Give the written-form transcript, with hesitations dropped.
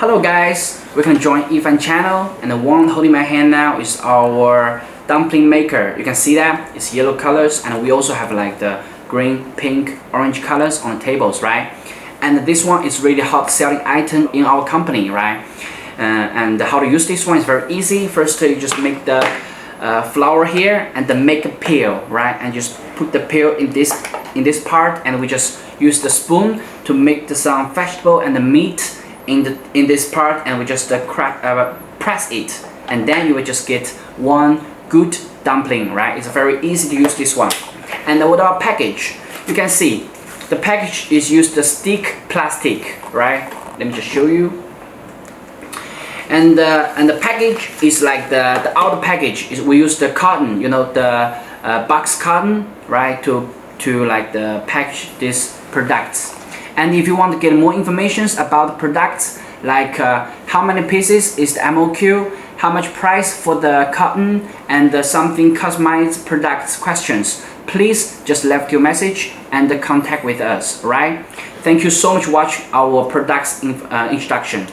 Hello guys, we can join iFAN channel, and the one holding my hand now is our Dumpling Maker. You can see that it's yellow colors, and we also have like the green, pink, orange colors on the tables, right? And this one is really hot selling item in our company, right? And how to use this one is very easy. First, you just make the flour here and then make a peel, right? And just put the peel in this part, and we just use the spoon to make some vegetable and the meat in this part, and we just press it, and then you will just get one good dumpling, right? It's very easy to use this one. And with our package, you can see the package is used the stick plastic, right? Let me just show you. And the package is like the outer package is we use the cotton, you know, the box cotton, right, to like the package these products. And if you want to get more information about the products, like how many pieces is the MOQ, how much price for the cotton, and something customized products questions, please just left your message and contact with us, right? Thank you so much for watching our products introduction.